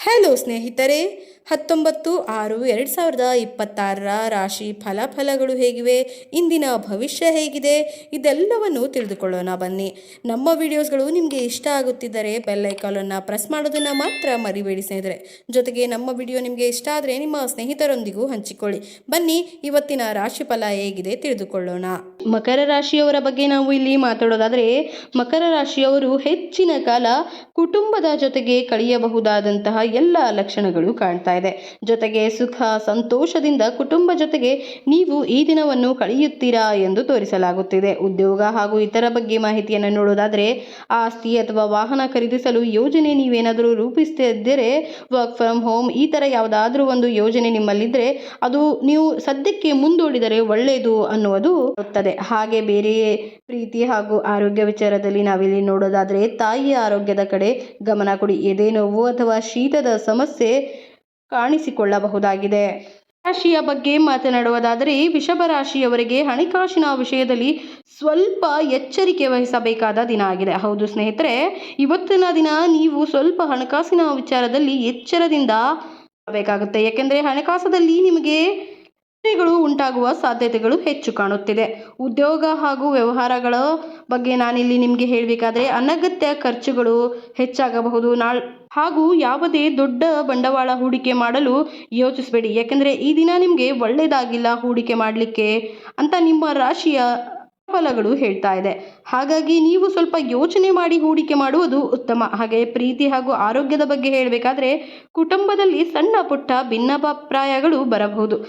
Hello ಸ್ನೇಹಿತರೆ, 19/6/2026 ರಾಶಿ ಫಲಾಫಲಗಳು ಹೇಗಿವೆ, ಇಂದಿನ ಭವಿಷ್ಯ ಹೇಗಿದೆ, ಇದೆಲ್ಲವನ್ನು ತಿಳಿದುಕೊಳ್ಳೋಣ ಬನ್ನಿ. ನಮ್ಮ ವಿಡಿಯೋಸ್ಗಳು ನಿಮಗೆ ಇಷ್ಟ ಆಗುತ್ತಿದ್ದರೆ ಬೆಲ್ ಐಕಾನನ್ನು ಪ್ರೆಸ್ ಮಾಡೋದನ್ನು ಮಾತ್ರ ಮರಿಬೇಡಿ ಸ್ನೇಹಿತರೆ. ಜೊತೆಗೆ ನಮ್ಮ ವಿಡಿಯೋ ನಿಮಗೆ ಇಷ್ಟ ಆದರೆ ನಿಮ್ಮ ಸ್ನೇಹಿತರೊಂದಿಗೂ ಹಂಚಿಕೊಳ್ಳಿ. ಬನ್ನಿ ಇವತ್ತಿನ ರಾಶಿ ಫಲ ಹೇಗಿದೆ ತಿಳಿದುಕೊಳ್ಳೋಣ. ಮಕರ ರಾಶಿಯವರ ಬಗ್ಗೆ ನಾವು ಇಲ್ಲಿ ಮಾತಾಡೋದಾದರೆ, ಮಕರ ರಾಶಿಯವರು ಹೆಚ್ಚಿನ ಕಾಲ ಕುಟುಂಬದ ಜೊತೆಗೆ ಕಳೆಯಬಹುದಾದಂತಹ ಎಲ್ಲ ಲಕ್ಷಣಗಳು ಕಾಣ್ತಾ ಇದೆ. ಜೊತೆಗೆ ಸುಖ ಸಂತೋಷದಿಂದ ಕುಟುಂಬ ಜೊತೆಗೆ ನೀವು ಈ ದಿನವನ್ನು ಕಳೆಯುತ್ತೀರಾ ಎಂದು ತೋರಿಸಲಾಗುತ್ತಿದೆ. ಉದ್ಯೋಗ ಹಾಗೂ ಇತರ ಬಗ್ಗೆ ಮಾಹಿತಿಯನ್ನು ನೋಡೋದಾದರೆ, ಆಸ್ತಿ ಅಥವಾ ವಾಹನ ಖರೀದಿಸಲು ಯೋಜನೆ ನೀವೇನಾದರೂ ರೂಪಿಸ್ತಿದ್ದರೆ, ವರ್ಕ್ ಫ್ರಮ್ ಹೋಮ್ ಈ ಥರ ಯಾವುದಾದ್ರೂ ಒಂದು ಯೋಜನೆ ನಿಮ್ಮಲ್ಲಿದ್ದರೆ ಅದು ನೀವು ಸದ್ಯಕ್ಕೆ ಮುಂದೂಡಿದರೆ ಒಳ್ಳೆಯದು ಅನ್ನುವುದು ಇರುತ್ತದೆ. ಹಾಗೆ ಬೇರೆ ಪ್ರೀತಿ ಹಾಗೂ ಆರೋಗ್ಯ ವಿಚಾರದಲ್ಲಿ ನಾವಿಲ್ಲಿ ನೋಡೋದಾದರೆ, ತಾಯಿಯ ಆರೋಗ್ಯದ ಕಡೆ ಗಮನ ಕೊಡಿ. ಎದೆ ನೋವು ಅಥವಾ ಶೀತದ ಸಮಸ್ಯೆ ಕಾಣಿಸಿಕೊಳ್ಳಬಹುದಾಗಿದೆ. ರಾಶಿಯ ಬಗ್ಗೆ ಮಾತನಾಡುವುದಾದರೆ, ವೃಷಭ ರಾಶಿಯವರಿಗೆ ಹಣಕಾಸಿನ ವಿಷಯದಲ್ಲಿ ಸ್ವಲ್ಪ ಎಚ್ಚರಿಕೆ ವಹಿಸಬೇಕಾದ ದಿನ ಆಗಿದೆ. ಹೌದು ಸ್ನೇಹಿತರೆ, ಇವತ್ತಿನ ದಿನ ನೀವು ಸ್ವಲ್ಪ ಹಣಕಾಸಿನ ವಿಚಾರದಲ್ಲಿ ಎಚ್ಚರದಿಂದ ಬೇಕಾಗುತ್ತೆ. ಯಾಕೆಂದರೆ ಹಣಕಾಸಲ್ಲಿ ನಿಮಗೆ ಉಂಟಾಗುವ ಸಾಧ್ಯತೆಗಳು ಹೆಚ್ಚು ಕಾಣುತ್ತಿದೆ. ಉದ್ಯೋಗ ಹಾಗೂ ವ್ಯವಹಾರಗಳ ಬಗ್ಗೆ ನಾನಿಲ್ಲಿ ನಿಮಗೆ ಹೇಳಬೇಕಾದ್ರೆ, ಅನಗತ್ಯ ಖರ್ಚುಗಳು ಹೆಚ್ಚಾಗಬಹುದು. ಹಾಗೂ ಯಾವುದೇ ದೊಡ್ಡ ಬಂಡವಾಳ ಹೂಡಿಕೆ ಮಾಡಲು ಯೋಚಿಸಬೇಡಿ. ಯಾಕೆಂದರೆ ಈ ದಿನ ನಿಮಗೆ ಒಳ್ಳೆಯದಾಗಿಲ್ಲ ಹೂಡಿಕೆ ಮಾಡಲಿಕ್ಕೆ ಅಂತ ನಿಮ್ಮ ರಾಶಿಯ ಫಲಗಳು ಹೇಳ್ತಾ ಇದೆ. ಹಾಗಾಗಿ ನೀವು ಸ್ವಲ್ಪ ಯೋಚನೆ ಮಾಡಿ ಹೂಡಿಕೆ ಮಾಡುವುದು ಉತ್ತಮ. ಹಾಗೆ ಪ್ರೀತಿ ಹಾಗೂ ಆರೋಗ್ಯದ ಬಗ್ಗೆ ಹೇಳಬೇಕಾದ್ರೆ, ಕುಟುಂಬದಲ್ಲಿ ಸಣ್ಣ ಪುಟ್ಟ ಭಿನ್ನಾಭಿಪ್ರಾಯಗಳು ಬರಬಹುದು.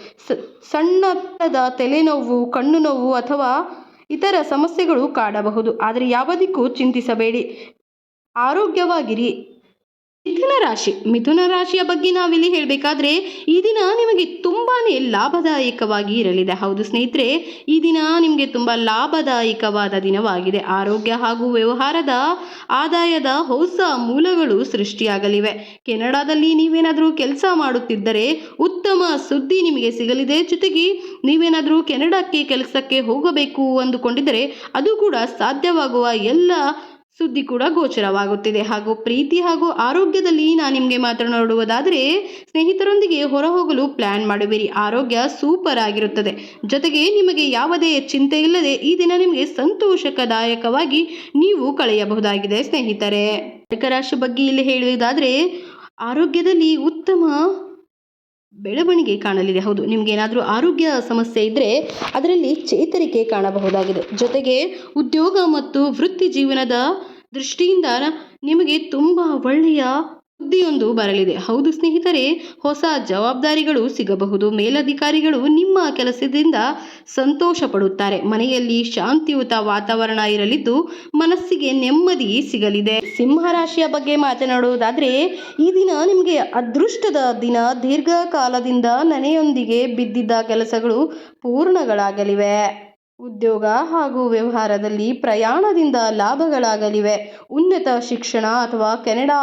ಸಣ್ಣದ ತಲೆನೋವು, ಕಣ್ಣು ನೋವು ಅಥವಾ ಇತರ ಸಮಸ್ಯೆಗಳು ಕಾಡಬಹುದು. ಆದರೆ ಯಾವುದಕ್ಕೂ ಚಿಂತಿಸಬೇಡಿ, ಆರೋಗ್ಯವಾಗಿರಿ. ಮಿಥುನ ರಾಶಿಯ ಬಗ್ಗೆ ನಾವಿಲ್ಲಿ ಹೇಳಬೇಕಾದ್ರೆ, ಈ ದಿನ ನಿಮಗೆ ತುಂಬಾನೇ ಲಾಭದಾಯಕವಾಗಿ ಇರಲಿದೆ. ಹೌದು ಸ್ನೇಹಿತರೆ, ಈ ದಿನ ನಿಮಗೆ ತುಂಬ ಲಾಭದಾಯಕವಾದ ದಿನವಾಗಿದೆ. ಆರೋಗ್ಯ ಹಾಗೂ ವ್ಯವಹಾರದ ಆದಾಯದ ಹೊಸ ಮೂಲಗಳು ಸೃಷ್ಟಿಯಾಗಲಿವೆ. ಕೆನಡಾದಲ್ಲಿ ನೀವೇನಾದರೂ ಕೆಲಸ ಮಾಡುತ್ತಿದ್ದರೆ ಉತ್ತಮ ಸುದ್ದಿ ನಿಮಗೆ ಸಿಗಲಿದೆ. ಜೊತೆಗೆ ನೀವೇನಾದರೂ ಕೆನಡಾಕ್ಕೆ ಕೆಲಸಕ್ಕೆ ಹೋಗಬೇಕು ಅಂದುಕೊಂಡಿದ್ದರೆ ಅದು ಕೂಡ ಸಾಧ್ಯವಾಗುವ ಎಲ್ಲ ಸುದ್ದಿ ಕೂಡ ಗೋಚರವಾಗುತ್ತಿದೆ. ಹಾಗೂ ಪ್ರೀತಿ ಹಾಗೂ ಆರೋಗ್ಯದಲ್ಲಿ ನಾನು ನಿಮಗೆ ಮಾತನಾಡುವುದಾದರೆ, ಸ್ನೇಹಿತರೊಂದಿಗೆ ಹೊರ ಹೋಗಲು ಪ್ಲಾನ್ ಮಾಡಬೇಡಿ. ಆರೋಗ್ಯ ಸೂಪರ್ ಆಗಿರುತ್ತದೆ. ಜೊತೆಗೆ ನಿಮಗೆ ಯಾವುದೇ ಚಿಂತೆ ಇಲ್ಲದೆ ಈ ದಿನ ನಿಮಗೆ ಸಂತೋಷಕದಾಯಕವಾಗಿ ನೀವು ಕಳೆಯಬಹುದಾಗಿದೆ ಸ್ನೇಹಿತರೆ. ಕರ್ಕಾಟಕ ರಾಶಿ ಬಗ್ಗೆ ಇಲ್ಲಿ ಹೇಳುವುದಾದರೆ, ಆರೋಗ್ಯದಲ್ಲಿ ಉತ್ತಮ ಬೆಳವಣಿಗೆ ಕಾಣಲಿದೆ. ಹೌದು, ನಿಮ್ಗೆ ಏನಾದರೂ ಆರೋಗ್ಯ ಸಮಸ್ಯೆ ಇದ್ದರೆ ಅದರಲ್ಲಿ ಚೇತರಿಕೆ ಕಾಣಬಹುದಾಗಿದೆ. ಜೊತೆಗೆ ಉದ್ಯೋಗ ಮತ್ತು ವೃತ್ತಿ ಜೀವನದ ದೃಷ್ಟಿಯಿಂದ ನಿಮಗೆ ತುಂಬ ಒಳ್ಳೆಯ ಸುದ್ದಿಯೊಂದು ಬರಲಿದೆ. ಹೌದು ಸ್ನೇಹಿತರೆ, ಹೊಸ ಜವಾಬ್ದಾರಿಗಳು ಸಿಗಬಹುದು. ಮೇಲಧಿಕಾರಿಗಳು ನಿಮ್ಮ ಕೆಲಸದಿಂದ ಸಂತೋಷ ಪಡುತ್ತಾರೆ. ಮನೆಯಲ್ಲಿ ಶಾಂತಿಯುತ ವಾತಾವರಣ ಇರಲಿದ್ದು ಮನಸ್ಸಿಗೆ ನೆಮ್ಮದಿ ಸಿಗಲಿದೆ. ಸಿಂಹ ರಾಶಿಯ ಬಗ್ಗೆ ಮಾತನಾಡುವುದಾದರೆ, ಈ ದಿನ ನಿಮಗೆ ಅದೃಷ್ಟದ ದಿನ. ದೀರ್ಘಕಾಲದಿಂದ ನೆನೆಯೊಂದಿಗೆ ಬಿದ್ದಿದ್ದ ಕೆಲಸಗಳು ಪೂರ್ಣಗಳಾಗಲಿವೆ. ಉದ್ಯೋಗ ಹಾಗೂ ವ್ಯವಹಾರದಲ್ಲಿ ಪ್ರಯಾಣದಿಂದ ಲಾಭಗಳಾಗಲಿವೆ. ಉನ್ನತ ಶಿಕ್ಷಣ ಅಥವಾ ಕೆನಡಾ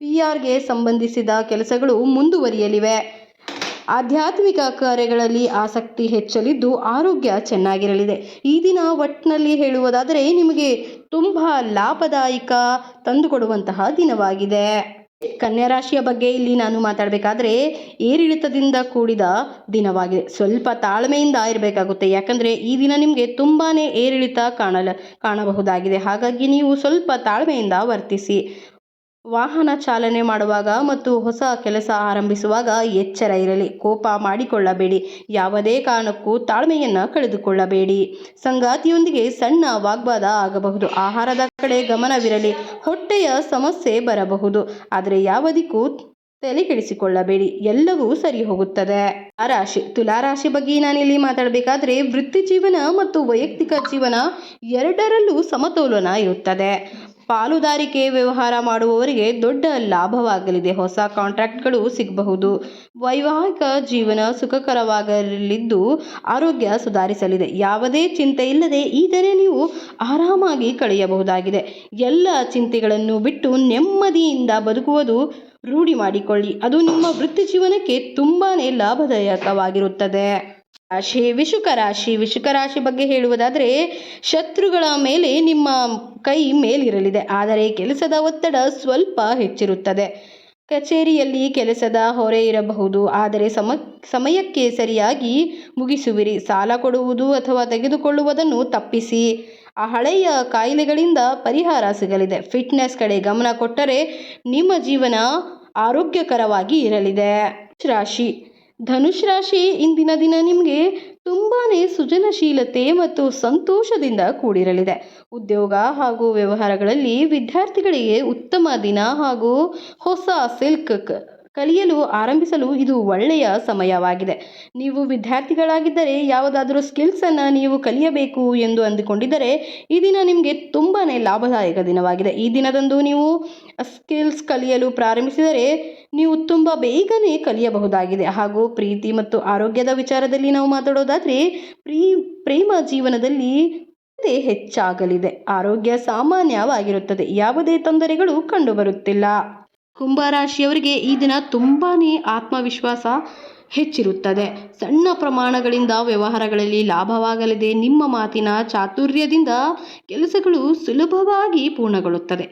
ಪಿಆರ್ಗೆ ಸಂಬಂಧಿಸಿದ ಕೆಲಸಗಳು ಮುಂದುವರಿಯಲಿವೆ. ಆಧ್ಯಾತ್ಮಿಕ ಕಾರ್ಯಗಳಲ್ಲಿ ಆಸಕ್ತಿ ಹೆಚ್ಚಲಿದ್ದು ಆರೋಗ್ಯ ಚೆನ್ನಾಗಿರಲಿದೆ. ಈ ದಿನ ಒಟ್ಟಿನಲ್ಲಿ ಹೇಳುವುದಾದರೆ ನಿಮಗೆ ತುಂಬ ಲಾಭದಾಯಕ ತಂದುಕೊಡುವಂತಹ ದಿನವಾಗಿದೆ. ಕನ್ಯಾ ರಾಶಿಯ ಬಗ್ಗೆ ಇಲ್ಲಿ ನಾನು ಮಾತಾಡಬೇಕಾದ್ರೆ, ಏರಿಳಿತದಿಂದ ಕೂಡಿದ ದಿನವಾಗಿದೆ. ಸ್ವಲ್ಪ ತಾಳ್ಮೆಯಿಂದ ಇರಬೇಕಾಗುತ್ತೆ. ಯಾಕಂದರೆ ಈ ದಿನ ನಿಮಗೆ ತುಂಬಾ ಏರಿಳಿತ ಕಾಣಬಹುದಾಗಿದೆ. ಹಾಗಾಗಿ ನೀವು ಸ್ವಲ್ಪ ತಾಳ್ಮೆಯಿಂದ ವರ್ತಿಸಿ. ವಾಹನ ಚಾಲನೆ ಮಾಡುವಾಗ ಮತ್ತು ಹೊಸ ಕೆಲಸ ಆರಂಭಿಸುವಾಗ ಎಚ್ಚರ ಇರಲಿ. ಕೋಪ ಮಾಡಿಕೊಳ್ಳಬೇಡಿ. ಯಾವುದೇ ಕಾರಣಕ್ಕೂ ತಾಳ್ಮೆಯನ್ನು ಕಳೆದುಕೊಳ್ಳಬೇಡಿ. ಸಂಗಾತಿಯೊಂದಿಗೆ ಸಣ್ಣ ವಾಗ್ವಾದ ಆಗಬಹುದು. ಆಹಾರದ ಕಡೆ ಗಮನವಿರಲಿ. ಹೊಟ್ಟೆಯ ಸಮಸ್ಯೆ ಬರಬಹುದು. ಆದರೆ ಯಾವುದಕ್ಕೂ ತಲೆ ಕೆಡಿಸಿಕೊಳ್ಳಬೇಡಿ, ಎಲ್ಲವೂ ಸರಿ ಹೋಗುತ್ತದೆ. ತುಲಾರಾಶಿ ಬಗ್ಗೆ ನಾನಿಲ್ಲಿ ಮಾತಾಡಬೇಕಾದ್ರೆ, ವೃತ್ತಿ ಜೀವನ ಮತ್ತು ವೈಯಕ್ತಿಕ ಜೀವನ ಎರಡರಲ್ಲೂ ಸಮತೋಲನ ಇರುತ್ತದೆ. ಪಾಲುದಾರಿಕೆ ವ್ಯವಹಾರ ಮಾಡುವವರಿಗೆ ದೊಡ್ಡ ಲಾಭವಾಗಲಿದೆ. ಹೊಸ ಕಾಂಟ್ರಾಕ್ಟ್ಗಳು ಸಿಗಬಹುದು. ವೈವಾಹಿಕ ಜೀವನ ಸುಖಕರವಾಗಲಿದ್ದು ಆರೋಗ್ಯ ಸುಧಾರಿಸಲಿದೆ. ಯಾವುದೇ ಚಿಂತೆ ಇಲ್ಲದೆ ಈ ದಿನ ನೀವು ಆರಾಮಾಗಿ ಕಳೆಯಬಹುದಾಗಿದೆ. ಎಲ್ಲ ಚಿಂತೆಗಳನ್ನು ಬಿಟ್ಟು ನೆಮ್ಮದಿಯಿಂದ ಬದುಕುವುದು ರೂಢಿ ಮಾಡಿಕೊಳ್ಳಿ. ಅದು ನಿಮ್ಮ ವೃತ್ತಿ ಜೀವನಕ್ಕೆ ತುಂಬಾ ಲಾಭದಾಯಕವಾಗಿರುತ್ತದೆ. ವಿಷುಕ ರಾಶಿ ಬಗ್ಗೆ ಹೇಳುವುದಾದರೆ, ಶತ್ರುಗಳ ಮೇಲೆ ನಿಮ್ಮ ಕೈ ಮೇಲಿರಲಿದೆ. ಆದರೆ ಕೆಲಸದ ಒತ್ತಡ ಸ್ವಲ್ಪ ಹೆಚ್ಚಿರುತ್ತದೆ. ಕಚೇರಿಯಲ್ಲಿ ಕೆಲಸದ ಹೊರೆ ಇರಬಹುದು, ಆದರೆ ಸಮಯಕ್ಕೆ ಸರಿಯಾಗಿ ಮುಗಿಸುವಿರಿ. ಸಾಲ ಕೊಡುವುದು ಅಥವಾ ತೆಗೆದುಕೊಳ್ಳುವುದನ್ನು ತಪ್ಪಿಸಿ. ಆ ಹಳೆಯ ಕಾಯಿಲೆಗಳಿಂದ ಪರಿಹಾರ ಸಿಗಲಿದೆ. ಫಿಟ್ನೆಸ್ ಕಡೆ ಗಮನ ಕೊಟ್ಟರೆ ನಿಮ್ಮ ಜೀವನ ಆರೋಗ್ಯಕರವಾಗಿ ಇರಲಿದೆ. ರಾಶಿ ಧನುಷ್ ರಾಶಿ ಇಂದಿನ ದಿನ ನಿಮಗೆ ತುಂಬಾ ಸೃಜನಶೀಲತೆ ಮತ್ತು ಸಂತೋಷದಿಂದ ಕೂಡಿರಲಿದೆ. ಉದ್ಯೋಗ ಹಾಗೂ ವ್ಯವಹಾರಗಳಲ್ಲಿ ವಿದ್ಯಾರ್ಥಿಗಳಿಗೆ ಉತ್ತಮ ದಿನ ಹಾಗೂ ಹೊಸ ಕಲಿಯಲು ಆರಂಭಿಸಲು ಇದು ಒಳ್ಳೆಯ ಸಮಯವಾಗಿದೆ. ನೀವು ವಿದ್ಯಾರ್ಥಿಗಳಾಗಿದ್ದರೆ ಯಾವುದಾದರೂ ಸ್ಕಿಲ್ಸನ್ನು ನೀವು ಕಲಿಯಬೇಕು ಎಂದು ಅಂದುಕೊಂಡಿದ್ದರೆ ಈ ದಿನ ನಿಮಗೆ ತುಂಬಾ ಲಾಭದಾಯಕ ದಿನವಾಗಿದೆ. ಈ ದಿನದಂದು ನೀವು ಸ್ಕಿಲ್ಸ್ ಕಲಿಯಲು ಪ್ರಾರಂಭಿಸಿದರೆ ನೀವು ತುಂಬ ಬೇಗನೆ ಕಲಿಯಬಹುದಾಗಿದೆ. ಹಾಗೂ ಪ್ರೀತಿ ಮತ್ತು ಆರೋಗ್ಯದ ವಿಚಾರದಲ್ಲಿ ನಾವು ಮಾತಾಡೋದಾದರೆ ಪ್ರೇಮ ಜೀವನದಲ್ಲಿ ಹೆಚ್ಚಾಗಲಿದೆ. ಆರೋಗ್ಯ ಸಾಮಾನ್ಯವಾಗಿರುತ್ತದೆ. ಯಾವುದೇ ತೊಂದರೆಗಳು ಕಂಡುಬರುತ್ತಿಲ್ಲ. ಕುಂಭರಾಶಿಯವರಿಗೆ ಈ ದಿನ ತುಂಬಾ ಆತ್ಮವಿಶ್ವಾಸ ಹೆಚ್ಚಿರುತ್ತದೆ. ಸಣ್ಣ ಪ್ರಮಾಣಗಳಿಂದ ವ್ಯವಹಾರಗಳಲ್ಲಿ ಲಾಭವಾಗಲಿದೆ. ನಿಮ್ಮ ಮಾತಿನ ಚಾತುರ್ಯದಿಂದ ಕೆಲಸಗಳು ಸುಲಭವಾಗಿ ಪೂರ್ಣಗೊಳ್ಳುತ್ತದೆ.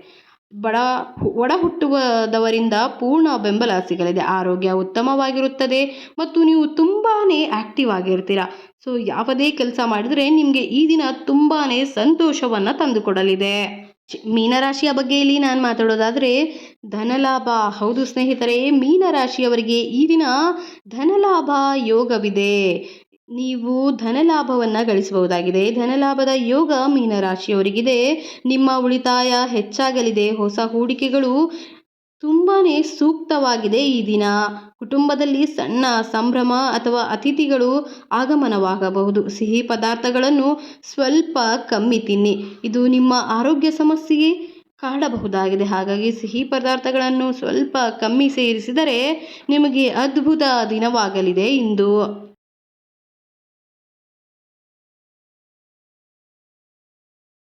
ಒಡ ಹುಟ್ಟುವದವರಿಂದ ಪೂರ್ಣ ಬೆಂಬಲ ಸಿಗಲಿದೆ. ಆರೋಗ್ಯ ಉತ್ತಮವಾಗಿರುತ್ತದೆ ಮತ್ತು ನೀವು ತುಂಬಾ ಆ್ಯಕ್ಟಿವ್ ಆಗಿರ್ತೀರ. ಸೊ ಯಾವುದೇ ಕೆಲಸ ಮಾಡಿದರೆ ನಿಮಗೆ ಈ ದಿನ ತುಂಬಾ ಸಂತೋಷವನ್ನು ತಂದುಕೊಡಲಿದೆ. ಮೀನರಾಶಿಯ ಬಗ್ಗೆ ಇಲ್ಲಿ ನಾನು ಮಾತಾಡೋದಾದರೆ ಧನಲಾಭ. ಹೌದು ಸ್ನೇಹಿತರೆ, ಮೀನರಾಶಿಯವರಿಗೆ ಈ ದಿನ ಧನಲಾಭ ಯೋಗವಿದೆ. ನೀವು ಧನಲಾಭವನ್ನು ಗಳಿಸಬಹುದಾಗಿದೆ. ಧನಲಾಭದ ಯೋಗ ಮೀನರಾಶಿಯವರಿಗಿದೆ. ನಿಮ್ಮ ಉಳಿತಾಯ ಹೆಚ್ಚಾಗಲಿದೆ. ಹೊಸ ಹೂಡಿಕೆಗಳು ತುಂಬಾ ಸೂಕ್ತವಾಗಿದೆ. ಈ ದಿನ ಕುಟುಂಬದಲ್ಲಿ ಸಣ್ಣ ಸಂಭ್ರಮ ಅಥವಾ ಅತಿಥಿಗಳು ಆಗಮನವಾಗಬಹುದು. ಸಿಹಿ ಪದಾರ್ಥಗಳನ್ನು ಸ್ವಲ್ಪ ಕಮ್ಮಿ ತಿನ್ನಿ. ಇದು ನಿಮ್ಮ ಆರೋಗ್ಯ ಸಮಸ್ಯೆಗೆ ಕಾಡಬಹುದಾಗಿದೆ. ಹಾಗಾಗಿ ಸಿಹಿ ಪದಾರ್ಥಗಳನ್ನು ಸ್ವಲ್ಪ ಕಮ್ಮಿ ಸೇರಿಸಿದರೆ ನಿಮಗೆ ಅದ್ಭುತ ದಿನವಾಗಲಿದೆ ಇಂದು.